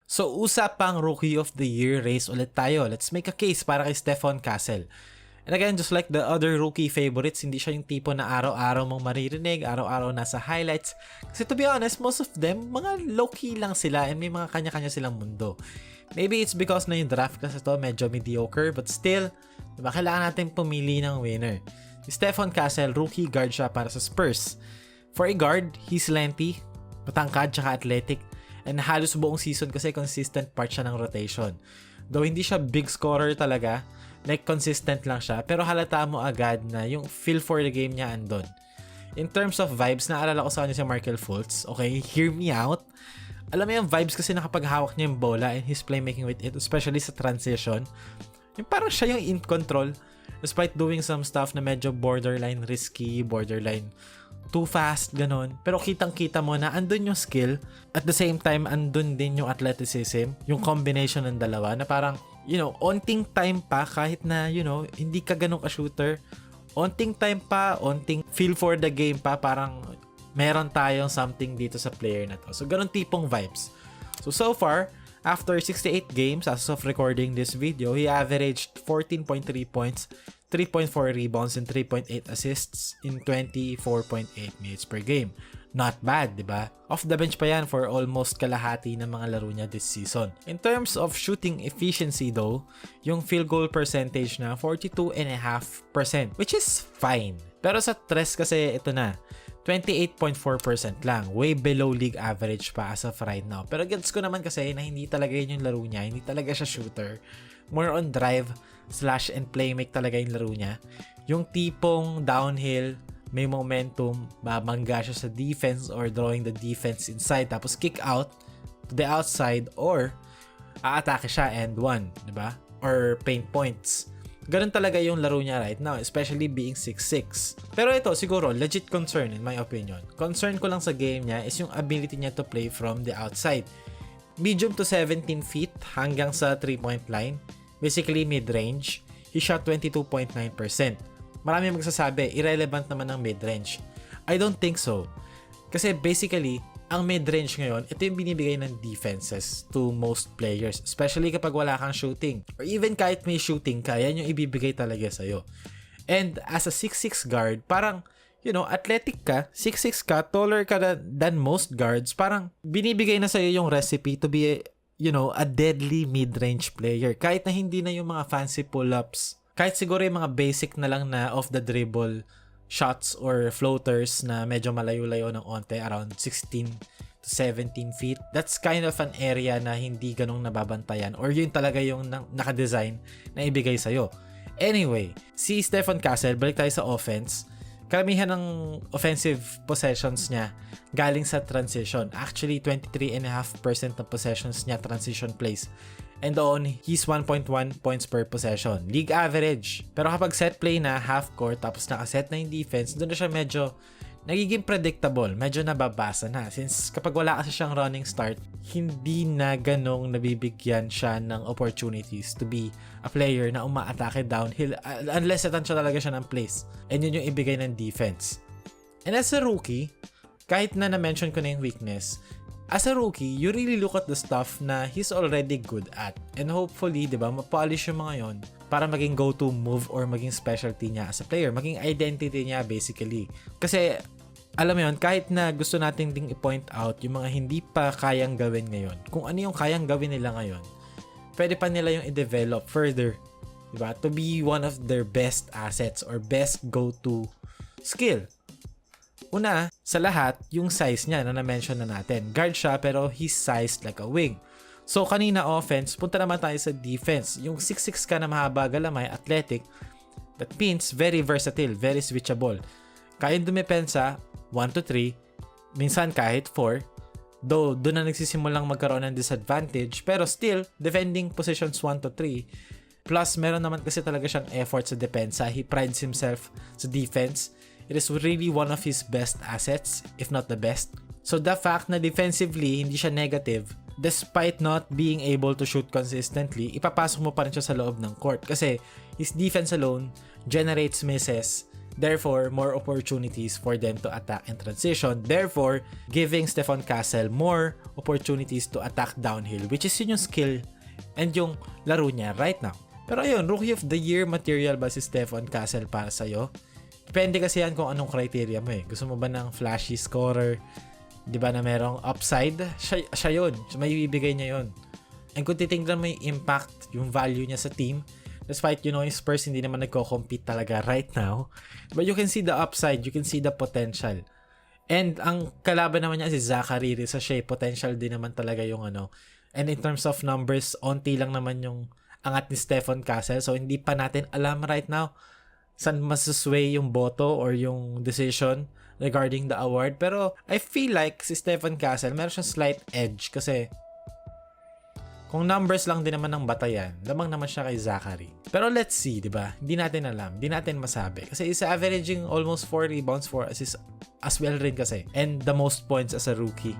So usapang Rookie of the Year race ulit tayo. Let's make a case para kay Stephon Castle. And again, just like the other rookie favorites, hindi siya yung tipo na araw-araw mong maririnig, araw-araw nasa highlights. Kasi to be honest, most of them, mga low-key lang sila and may mga kanya-kanya silang mundo. Maybe it's because na yung draft kasi to medyo mediocre, but still, diba, kailangan natin pumili ng winner. Si Stephon Castle, rookie guard siya para sa Spurs. For a guard, he's lengthy, matangkad, tsaka athletic, and halos buong season kasi consistent part siya ng rotation. Though hindi siya big scorer talaga, like consistent lang siya, pero halata mo agad na yung feel for the game niya andon. In terms of vibes, naalala ko sa kanya si Markelle Fultz. Okay, hear me out. Alam mo yung vibes kasi na kapag hawak niya yung bola and his playmaking with it, especially sa transition, yung parang siya yung in control despite doing some stuff na medyo borderline risky, borderline too fast, ganon. Pero kitang-kita mo na andun yung skill, at the same time andun din yung athleticism, yung combination ng dalawa na parang, you know, onting time pa kahit na, you know, hindi ka ganun ka-shooter, onting time pa, onting feel for the game pa, parang meron tayong something dito sa player na to. So, ganun tipong vibes. So far, after 68 games, as of recording this video, he averaged 14.3 points, 3.4 rebounds, and 3.8 assists in 24.8 minutes per game. Not bad, di ba? Off the bench pa yan for almost kalahati ng mga laro niya this season. In terms of shooting efficiency though, yung field goal percentage na 42.5%, which is fine. Pero sa tres kasi ito na, 28.4% lang. Way below league average pa as of right now. Pero gets ko naman kasi na hindi talaga yun yung laro niya. Hindi talaga siya shooter. More on drive, slash, and playmake talaga yung laro niya. Yung tipong downhill, may momentum, babangga siya sa defense or drawing the defense inside tapos kick out to the outside or aatake siya and one, diba? Or paint points. Ganun talaga yung laro niya right now, especially being 6'6". Pero ito, siguro, legit concern in my opinion. Concern ko lang sa game niya is yung ability niya to play from the outside. Medium to 17 feet hanggang sa 3-point line. Basically, mid-range. He shot 22.9%. Marami magsasabi, irrelevant naman ang mid-range. I don't think so. Kasi basically, ang mid-range ngayon, ito yung binibigay ng defenses to most players. Especially kapag wala kang shooting. Or even kahit may shooting ka, yan yung ibibigay talaga sa'yo. And as a 6'6 guard, parang, you know, athletic ka, 6'6 ka, taller ka than most guards, parang binibigay na sa'yo yung recipe to be, you know, a deadly mid-range player. Kahit na hindi na yung mga fancy pull-ups, kahit siguro yung mga basic na lang na off the dribble shots or floaters na medyo malayo-layo ng onte, around 16 to 17 feet. That's kind of an area na hindi ganong nababantayan or yun talaga yung nakadesign na ibigay sa'yo. Anyway, si Stephon Castle, balik tayo sa offense. Karamihan ng offensive possessions niya galing sa transition. Actually, 23.5% ng possessions niya transition plays. And doon, he's 1.1 points per possession. League average. Pero kapag set play na, half court, tapos nakaset na yung defense, doon na siya medyo nagiging predictable. Medyo nababasa na. Since kapag wala kasi siyang running start, hindi na ganong nabibigyan siya ng opportunities to be a player na umaatake downhill unless setan siya talaga siya ng plays. And yun yung ibigay ng defense. And as a rookie, kahit na na-mention ko na yung weakness, as a rookie, you really look at the stuff na he's already good at. And hopefully, di ba, mapolish yung mga yon para maging go-to move or maging specialty niya as a player. Maging identity niya, basically. Kasi, alam mo yun, kahit na gusto natin ding i-point out yung mga hindi pa kayang gawin ngayon, kung ano yung kayang gawin nila ngayon, pwede pa nila yung i-develop further. Di ba? To be one of their best assets or best go-to skill. Una, sa lahat, yung size niya na na-mention na natin. Guard siya pero he's sized like a wing. So, kanina offense, punta naman tayo sa defense. Yung 6'6 ka na mahaba, galamay, athletic, that means very versatile, very switchable. Kaya dumepensa, 1 to 3, minsan kahit 4, though doon na nagsisimulang magkaroon ng disadvantage, pero still, defending positions 1 to 3. Plus, meron naman kasi talaga siyang effort sa depensa. He prides himself sa defense. It is really one of his best assets, if not the best. So the fact na defensively, hindi siya negative, despite not being able to shoot consistently, ipapasok mo pa rin siya sa loob ng court. Kasi his defense alone generates misses Therefore, more opportunities for them to attack and transition. Therefore, giving Stephon Castle more opportunities to attack downhill, which is yun yung skill and yung laro niya right now. Pero ayun, Rookie of the Year material ba si Stephon Castle para sa'yo? Depende kasi yan kung anong criteria mo eh. Gusto mo ba ng flashy scorer? Di ba na merong upside? Siya yun. May bibigay niya yun. And kung titingnan mo yung impact, yung value niya sa team, despite yung Spurs hindi naman nagko-compete talaga right now, but you can see the upside, you can see the potential. And ang kalaban naman niya si Zachary Risache, potential din naman talaga yung ano. And in terms of numbers, onti lang naman yung angat ni Stephon Castle. So hindi pa natin alam right now saan masusway yung boto or yung decision regarding the award. Pero I feel like si Stephon Castle meron siyang slight edge kasi kung numbers lang din naman ng batayan, lamang naman siya kay Zachary. Pero let's see, di ba? Hindi natin alam. Hindi natin masabi. Kasi is averaging almost 4 rebounds, 4 assists as well rin kasi. And the most points as a rookie.